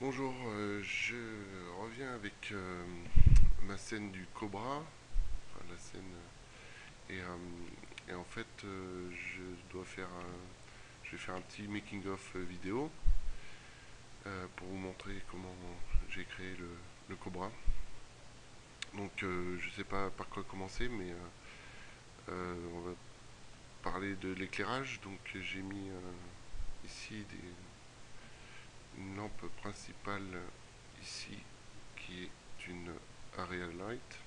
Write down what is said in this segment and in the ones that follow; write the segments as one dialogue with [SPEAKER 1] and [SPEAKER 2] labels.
[SPEAKER 1] Bonjour, je reviens avec ma scène du Cobra, enfin la scène et en fait je vais faire un petit making of vidéo pour vous montrer comment j'ai créé le Cobra. Donc je sais pas par quoi commencer, mais on va parler de l'éclairage. Donc j'ai mis ici une lampe principale ici qui est une area light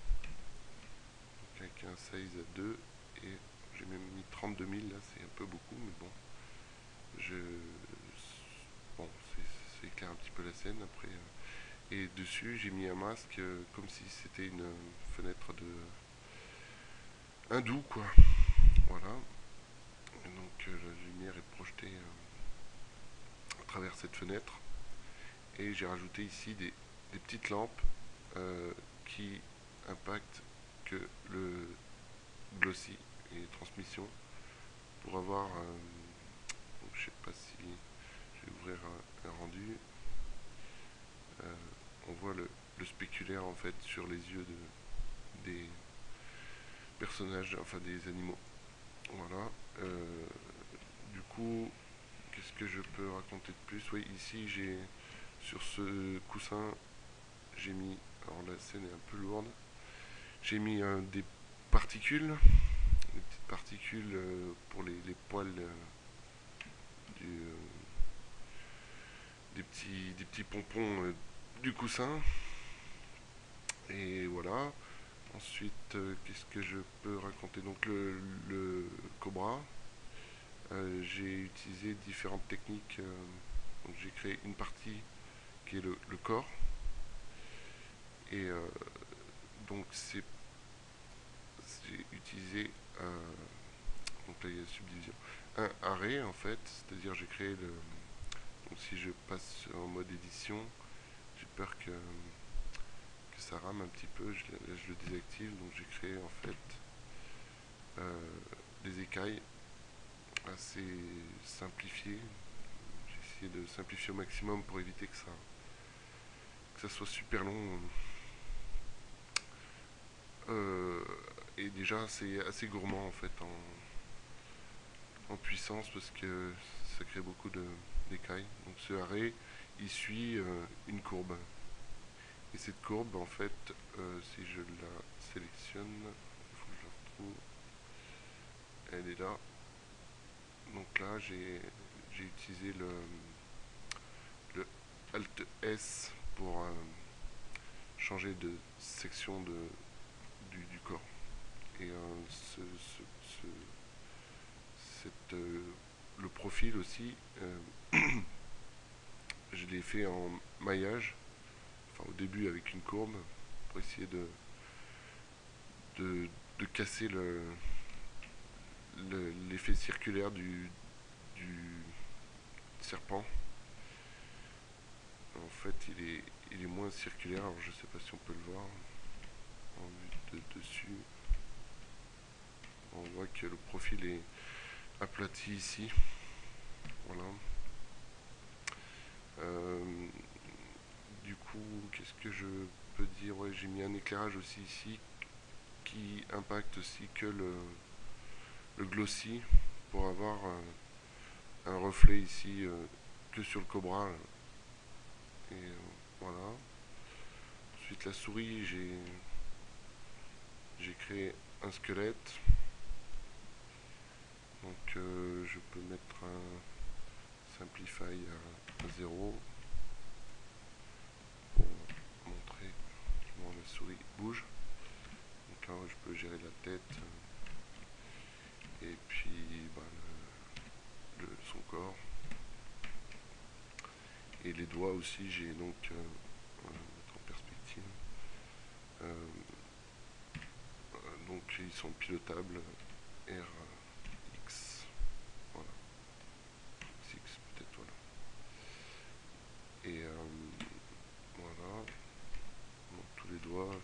[SPEAKER 1] avec un size à 2 et j'ai même mis 32 000 là, c'est un peu beaucoup, mais bon, je bon, ça éclaire un petit peu la scène après. Et dessus, j'ai mis un masque comme si c'était une fenêtre de un doux quoi. Voilà. Et donc la lumière est projetée à travers cette fenêtre. Et j'ai rajouté ici des petites lampes qui impactent que le glossy et transmission pour avoir donc je sais pas si je vais ouvrir un rendu. Euh, on voit le spéculaire en fait sur les yeux des personnages, enfin des animaux. Voilà. Du coup, qu'est-ce que je peux raconter de plus? Oui, ici j'ai sur ce coussin, j'ai mis, alors la scène est un peu lourde, j'ai mis des particules, des petites particules pour les poils du, des petits pompons du coussin. Et voilà. Ensuite, qu'est-ce que je peux raconter? Donc le Cobra, j'ai utilisé différentes techniques. Donc j'ai créé une partie qui est le corps. Et donc j'ai utilisé donc là il y a subdivision. Un arrêt en fait, c'est-à-dire j'ai créé le. Donc si je passe en mode édition, j'ai peur que ça rame un petit peu. Là, je le désactive. Donc j'ai créé en fait euh, des écailles assez simplifiées. J'ai essayé de simplifier au maximum pour éviter que ça soit super long. Euh, et déjà c'est assez gourmand en fait en puissance parce que ça crée beaucoup d'écailles. Donc ce arrêt il suit une courbe. Et cette courbe en fait si je la sélectionne, il faut que je la retrouve, elle est là. Donc là j'ai utilisé le Alt S pour changer de section du corps. Et cette, le profil aussi, je l'ai fait en maillage, enfin au début avec une courbe, pour essayer de, de casser l'effet circulaire du serpent. En fait, il est moins circulaire, alors je sais pas si on peut le voir en vue de dessus. On voit que le profil est aplati ici. Voilà. Euh, du coup, qu'est-ce que je peux dire? Ouais, j'ai mis un éclairage aussi ici qui impacte aussi que le glossy pour avoir un reflet ici que sur le Cobra. Et voilà. Ensuite, la souris, j'ai créé un squelette. Donc, je peux mettre un Simplify à 0 pour montrer comment la souris bouge. Donc là, je peux gérer la tête et puis bah, son corps. Et les doigts aussi, j'ai donc mettre en perspective. Euh, donc ils sont pilotables RX, voilà, X peut-être, voilà. Et voilà, donc tous les doigts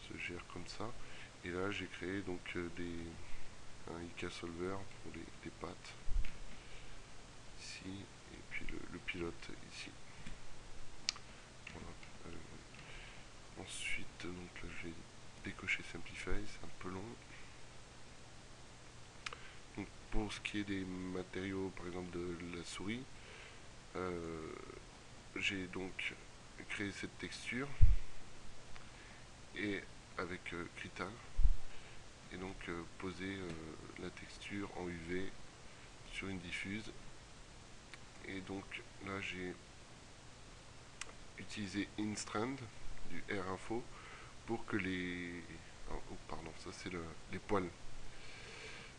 [SPEAKER 1] se gèrent comme ça. Et là j'ai créé donc un IK Solver pour les pattes ici et puis le pilote ici. qui est des matériaux, par exemple de la souris, j'ai donc créé cette texture et avec Krita, et donc poser la texture en UV sur une diffuse. Et donc là j'ai utilisé InStrand du R-Info pour que les... Oh, pardon, ça c'est les poils.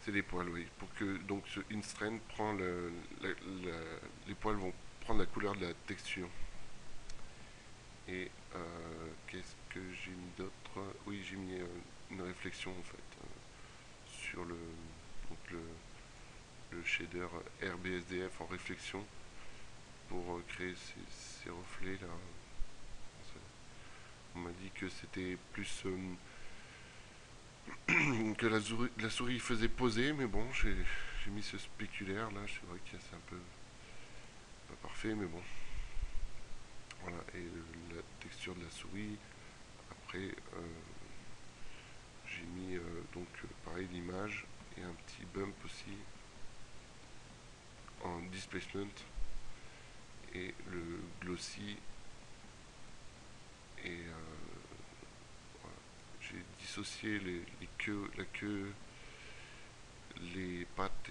[SPEAKER 1] C'est les poils, oui. Pour que donc ce InStrand prend les poils vont prendre la couleur de la texture. Et qu'est-ce que j'ai mis d'autre? Oui, j'ai mis une réflexion en fait sur donc le shader RBSDF en réflexion pour créer ces reflets là. On m'a dit que c'était plus que la souris faisait poser, mais bon, j'ai mis ce spéculaire là. C'est vrai que c'est un peu pas parfait, mais bon. Voilà, et la texture de la souris. Après, j'ai mis donc pareil l'image et un petit bump aussi en displacement et le glossy. Et voilà. J'ai dissocié la queue, les pattes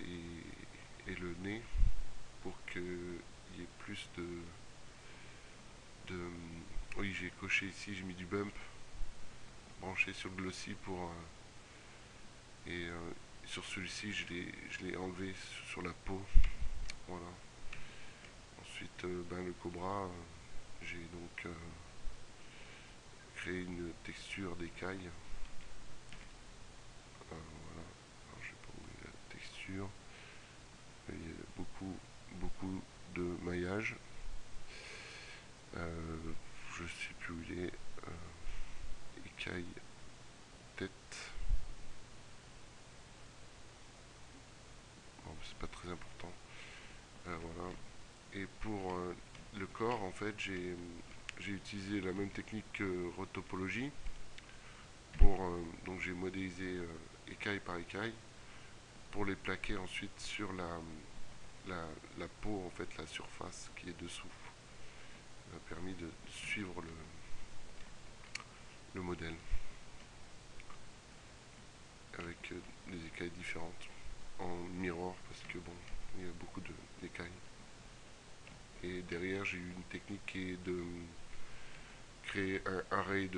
[SPEAKER 1] et le nez pour qu'il y ait plus de... Oui, j'ai coché ici, j'ai mis du bump branché sur le glossy pour... et sur celui-ci, je l'ai enlevé sur la peau. Voilà. Ensuite, ben, le cobra, j'ai donc créé une texture d'écaille. Voilà. Alors, je sais pas où est la texture. Il y a beaucoup de maillage. Je sais plus où il est. Écaille, tête. Bon, c'est pas très important. Voilà. Et pour le corps, en fait, j'ai utilisé la même technique que rotopologie. Donc j'ai modélisé écaille par écaille pour les plaquer ensuite sur la peau, en fait, la surface qui est dessous. Ça m'a permis de suivre le modèle avec des écailles différentes en mirror parce que bon, il y a beaucoup d'écailles. Et derrière, j'ai eu une technique qui est de créer un array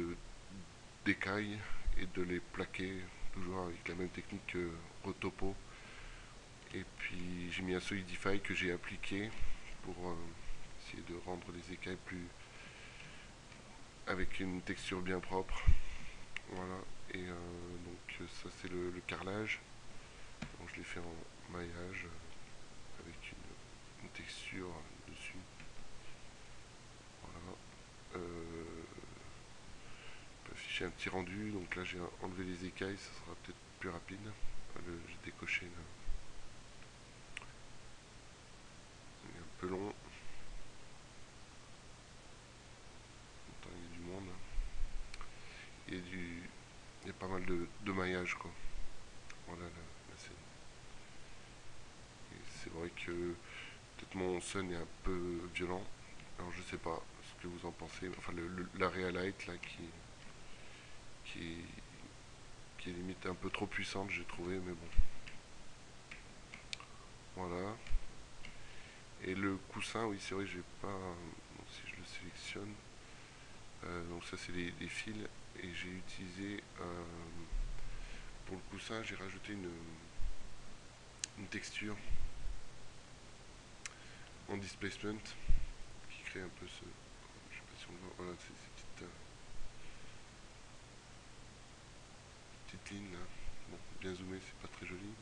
[SPEAKER 1] d'écailles et de les plaquer toujours avec la même technique que Rotopo. Et puis j'ai mis un Solidify que j'ai appliqué pour essayer de rendre les écailles plus avec une texture bien propre. Voilà. Et donc ça c'est le carrelage. Donc je l'ai fait en maillage avec une texture dessus. Voilà. Afficher un petit rendu. Donc là j'ai enlevé les écailles, ça sera peut-être plus rapide. J'ai décoché là. Il est un peu long. Attends, il y a du monde. Il y a pas mal de maillage quoi. Voilà la scène. C'est vrai que peut-être mon son est un peu violent. Alors je sais pas ce que vous en pensez. Enfin la Realite là qui, qui est limite un peu trop puissante j'ai trouvé, mais bon. Voilà. Et le coussin, oui c'est vrai que j'ai pas. Donc, si je le sélectionne. Donc ça c'est les fils. Et j'ai utilisé pour le coussin j'ai rajouté une texture en displacement qui crée un peu ce. Je sais pas si on le voit. Voilà, ces petites lignes là. Bon, bien zoomé, c'est pas très joli.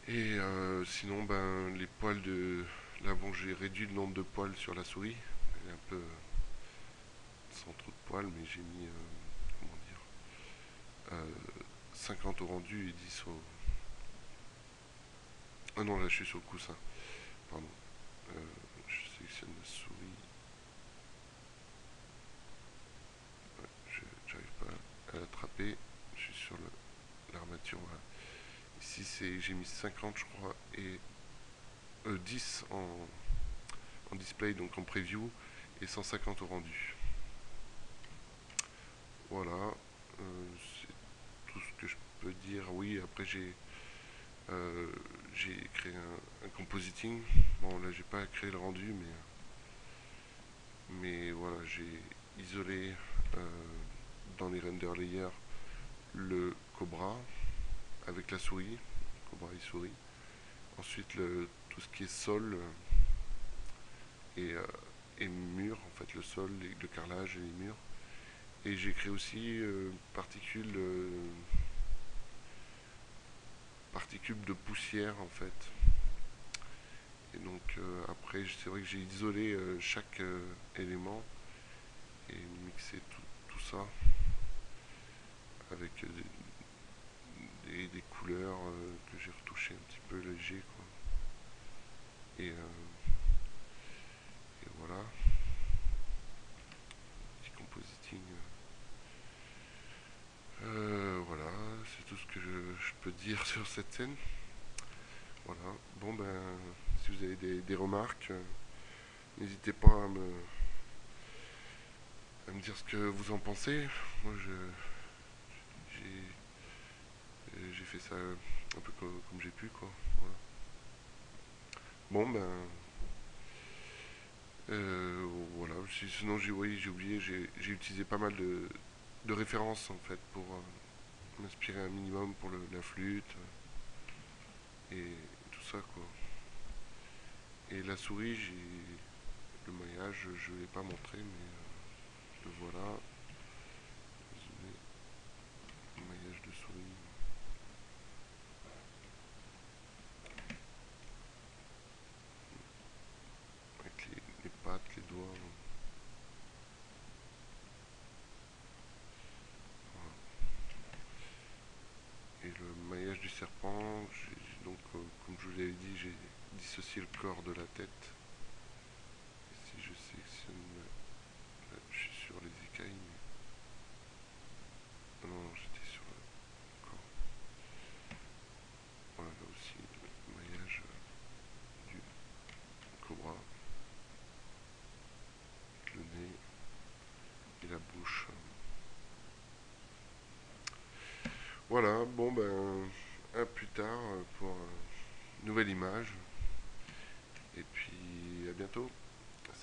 [SPEAKER 1] Et sinon, ben, les poils de. Là, bon, j'ai réduit le nombre de poils sur la souris. Elle est un peu sans trop de poils, mais j'ai mis. Comment dire 50 au rendu et 10 au. Ah non, là, je suis sur le coussin. Pardon. Je sélectionne la souris. J'arrive pas à l'attraper. Je suis sur l'armature. Voilà. Ici, j'ai mis 50 je crois, et 10 en display, donc en preview, et 150 au rendu. Voilà, c'est tout ce que je peux dire. Oui, après j'ai créé un compositing. Bon, là j'ai pas créé le rendu, mais voilà, j'ai isolé dans les render layers le Cobra avec la souris, Cobra et souris. Ensuite, tout ce qui est sol et, euh, et mur, en fait, le sol, le carrelage et les murs. Et j'ai créé aussi particules de poussière, en fait. Et donc, après, c'est vrai que j'ai isolé chaque élément et mixé tout ça avec des couleurs que j'ai retouchées un petit peu léger, quoi. Et, et voilà, petit compositing. Voilà, c'est tout ce que je peux dire sur cette scène. Voilà. Bon ben, si vous avez des remarques, n'hésitez pas à me dire ce que vous en pensez. Moi, j'ai fait ça un peu comme j'ai pu, quoi. Voilà. Bon ben, voilà. Sinon, oui, j'ai oublié, j'ai utilisé pas mal de références en fait pour m'inspirer un minimum pour la flûte et tout ça, quoi. Et la souris, le maillage, je ne l'ai pas montré, mais le voilà. Désolé, le maillage de souris avec les pattes, les doigts. Voilà. Et le maillage du serpent, donc comme je vous l'avais dit, j'ai dissocié le corps de la tête. Et si je sélectionne, là, je suis sur les écailles, mais non, non, j'étais sur le corps. Voilà, là aussi le maillage du cobra, le nez et la bouche. Voilà, bon ben, à plus tard pour une nouvelle image. Et puis à bientôt.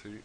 [SPEAKER 1] Salut.